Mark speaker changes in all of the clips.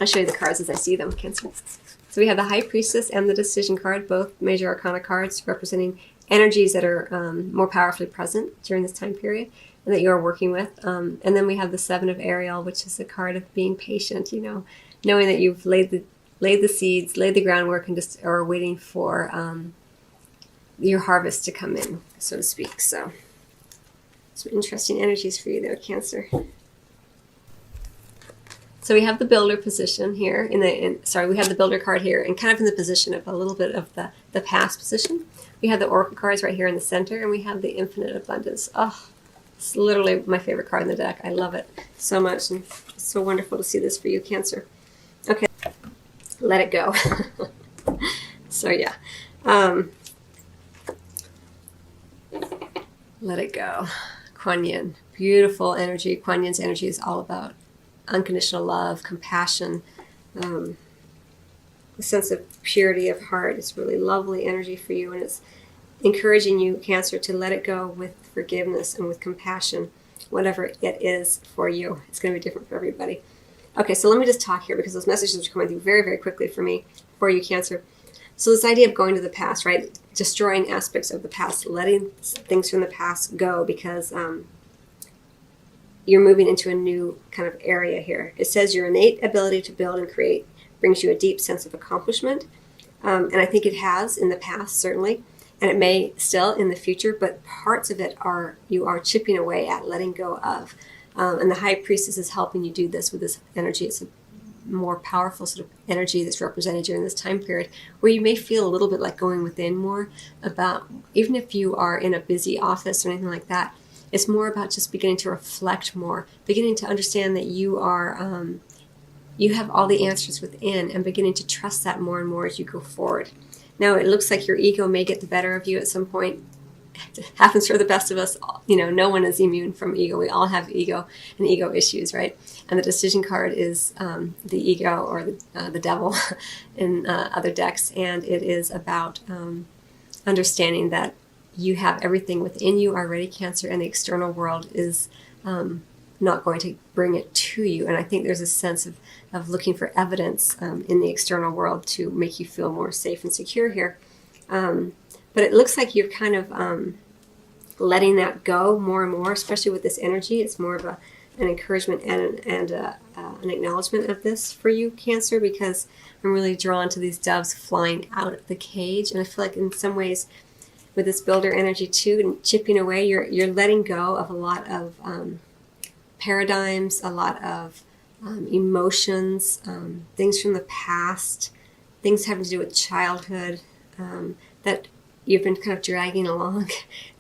Speaker 1: I'll show you the cards as I see them, Cancer. So we have the High Priestess and the Decision card, both major arcana cards representing energies that are more powerfully present during this time period and that you are working with. And then we have the Seven of Ariel, which is a card of being patient, knowing that you've laid the seeds, laid the groundwork, and just are waiting for your harvest to come in, so to speak. So some interesting energies for you there, Cancer. So we have the Builder position here we have the Builder card here and kind of in the position of a little bit of the past position. We have the Oracle cards right here in the center, and we have the Infinite Abundance. Oh, it's literally my favorite card in the deck. I love it so much, and it's so wonderful to see this for you, Cancer. Okay, let it go. So yeah, let it go. Kuan Yin, beautiful energy. Kuan Yin's energy is all about unconditional love, compassion, a sense of purity of heart. It's really lovely energy for you, and it's encouraging you, Cancer, to let it go with forgiveness and with compassion, whatever it is for you. It's going to be different for everybody. Okay, so let me just talk here because those messages are coming through very, very quickly for you, Cancer. So this idea of going to the past, right? Destroying aspects of the past, letting things from the past go because you're moving into a new kind of area here. It says your innate ability to build and create brings you a deep sense of accomplishment. And I think it has in the past, certainly, and it may still in the future, but parts of it you are chipping away at, letting go of. And the High Priestess is helping you do this with this energy. It's a more powerful sort of energy that's represented during this time period where you may feel a little bit like going within more about, even if you are in a busy office or anything like that, it's more about just beginning to reflect more, beginning to understand that you are, you have all the answers within, and beginning to trust that more and more as you go forward. Now, it looks like your ego may get the better of you at some point. It happens for the best of us. No one is immune from ego. We all have ego and ego issues, right? And the Decision card is the ego or the devil in other decks, and it is about understanding that you have everything within you already, Cancer, and the external world is not going to bring it to you. And I think there's a sense of looking for evidence in the external world to make you feel more safe and secure here. But it looks like you're kind of letting that go more and more, especially with this energy. It's more of an encouragement and an acknowledgement of this for you, Cancer, because I'm really drawn to these doves flying out of the cage. And I feel like in some ways, with this Builder energy too, and chipping away, you're letting go of a lot of paradigms, a lot of emotions, things from the past, things having to do with childhood that you've been kind of dragging along.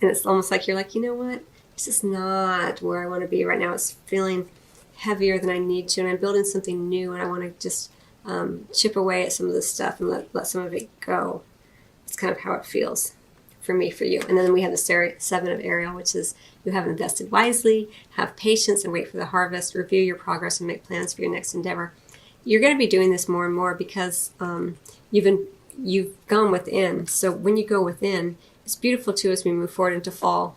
Speaker 1: And it's almost like you're like, you know what? It's just not where I want to be right now. It's feeling heavier than I need to, and I'm building something new, and I want to just chip away at some of this stuff and let some of it go. It's kind of how it feels for me, for you. And then we have the Seven of Ariel, which is you have invested wisely, have patience, and wait for the harvest, review your progress, and make plans for your next endeavor. You're going to be doing this more and more because you've gone within. So when you go within, it's beautiful too as we move forward into fall,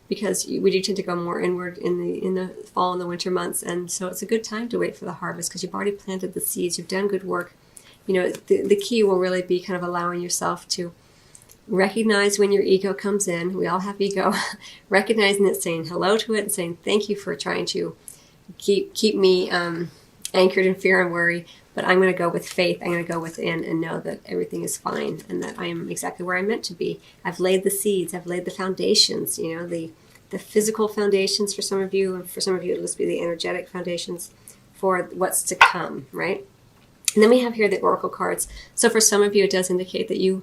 Speaker 1: because we do tend to go more inward in the fall and the winter months. And so it's a good time to wait for the harvest because you've already planted the seeds. You've done good work. The key will really be kind of allowing yourself to recognize when your ego comes in. We all have ego. Recognizing it, saying hello to it, and saying thank you for trying to keep me anchored in fear and worry. But I'm going to go with faith. I'm going to go within and know that everything is fine and that I am exactly where I'm meant to be. I've laid the seeds. I've laid the foundations. The physical foundations for some of you, and for some of you it'll just be the energetic foundations for what's to come, right? And then we have here the Oracle cards. So for some of you, it does indicate that you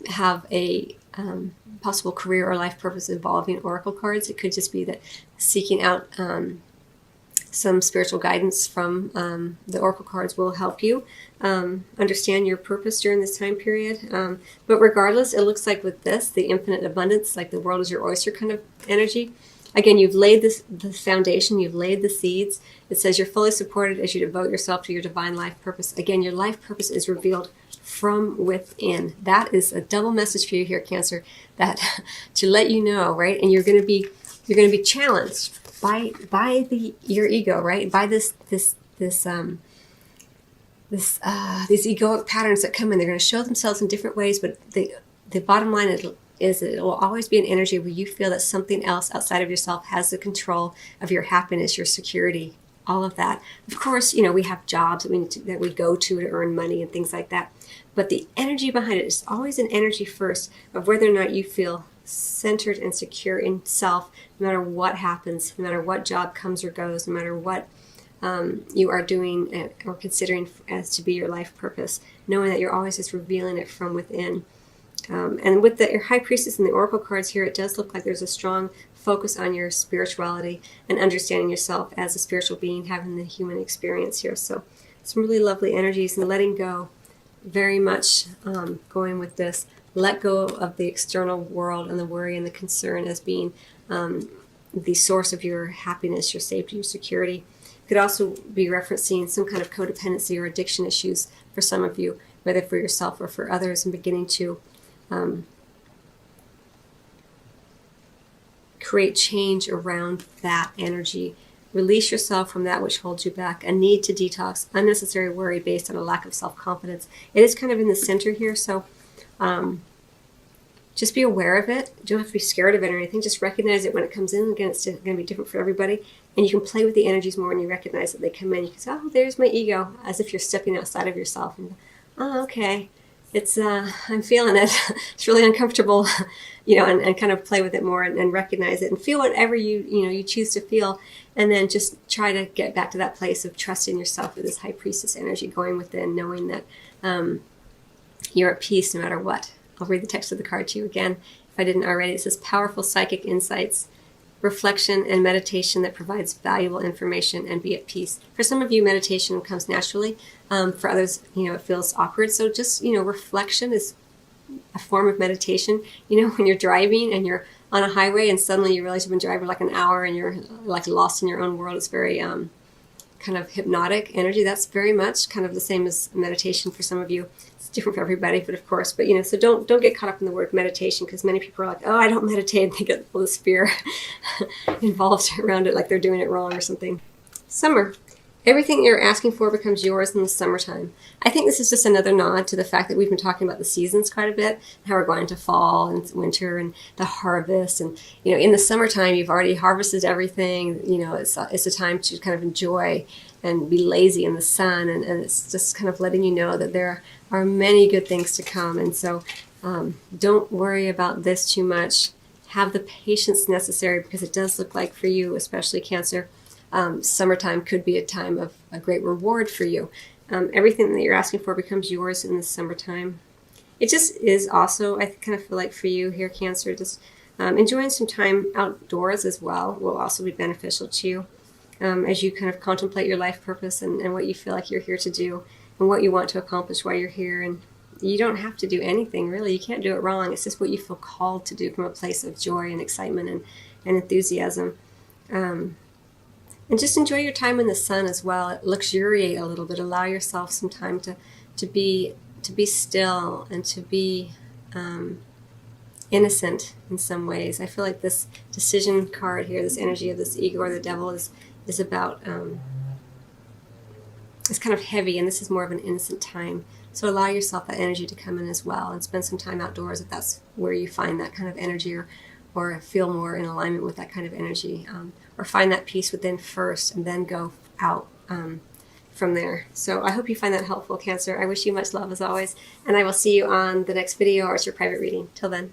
Speaker 1: have a possible career or life purpose involving Oracle cards. It could just be that seeking out some spiritual guidance from the Oracle cards will help you understand your purpose during this time period. But regardless, it looks like with this, the infinite abundance, like the world is your oyster kind of energy. Again, you've laid the foundation, you've laid the seeds. It says you're fully supported as you devote yourself to your divine life purpose. Again, your life purpose is revealed from within. That is a double message for you here, Cancer, that to let you know, right? And you're going to be challenged by your ego, right? By this these egoic patterns that come in. They're going to show themselves in different ways, but the bottom line is that it will always be an energy where you feel that something else outside of yourself has the control of your happiness, your security, all of that. Of course, we have jobs that we go to earn money and things like that. But the energy behind it is always an energy first of whether or not you feel centered and secure in self, no matter what happens, no matter what job comes or goes, no matter what you are doing or considering as to be your life purpose, knowing that you're always just revealing it from within. And with your High Priestess and the Oracle cards here, it does look like there's a strong focus on your spirituality and understanding yourself as a spiritual being, having the human experience here. So some really lovely energies and letting go, very much going with this. Let go of the external world and the worry and the concern as being the source of your happiness, your safety, your security. Could also be referencing some kind of codependency or addiction issues for some of you, whether for yourself or for others, and beginning to create change around that energy. Release yourself from that which holds you back, a need to detox, unnecessary worry based on a lack of self-confidence. It is kind of in the center here, so just be aware of it. You don't have to be scared of it or anything. Just recognize it when it comes in. Again, it's going to be different for everybody. And you can play with the energies more when you recognize that they come in. You can say, oh, there's my ego, as if you're stepping outside of yourself. And, oh, okay. It's I'm feeling it. It's really uncomfortable, and kind of play with it more and recognize it and feel whatever you choose to feel, and then just try to get back to that place of trusting yourself with this High Priestess energy, going within, knowing that you're at peace no matter what. I'll read the text of the card to you again if I didn't already. It says, powerful psychic insights, reflection, and meditation that provides valuable information, and be at peace. For some of you, meditation comes naturally. For others, it feels awkward. So just, reflection is a form of meditation. When you're driving and you're on a highway and suddenly you realize you've been driving like an hour and you're like lost in your own world, it's very kind of hypnotic energy. That's very much kind of the same as meditation for some of you. It's different for everybody, but of course, so don't get caught up in the word meditation, because many people are like, oh, I don't meditate, and they get all this fear involved around it, like they're doing it wrong or something. Summer. Everything you're asking for becomes yours in the summertime. I think this is just another nod to the fact that we've been talking about the seasons quite a bit, how we're going to fall and winter and the harvest. And, in the summertime, you've already harvested everything. It's a time to kind of enjoy and be lazy in the sun. And it's just kind of letting you know that there are many good things to come. And so don't worry about this too much. Have the patience necessary, because it does look like for you, especially Cancer, summertime could be a time of a great reward for you. Everything that you're asking for becomes yours in the summertime. It just is also, I kind of feel like for you here, Cancer, just enjoying some time outdoors as well will also be beneficial to you as you kind of contemplate your life purpose and what you feel like you're here to do and what you want to accomplish while you're here. And you don't have to do anything, really. You can't do it wrong. It's just what you feel called to do from a place of joy and excitement and enthusiasm. And just enjoy your time in the sun as well. Luxuriate a little bit. Allow yourself some time to be still and to be innocent in some ways. I feel like this decision card here, this energy of this ego or the devil, is about it's kind of heavy, and this is more of an innocent time. So allow yourself that energy to come in as well, and spend some time outdoors if that's where you find that kind of energy, or feel more in alignment with that kind of energy, or find that peace within first and then go out from there. So I hope you find that helpful, Cancer. I wish you much love as always, and I will see you on the next video, or it's your private reading. Till then.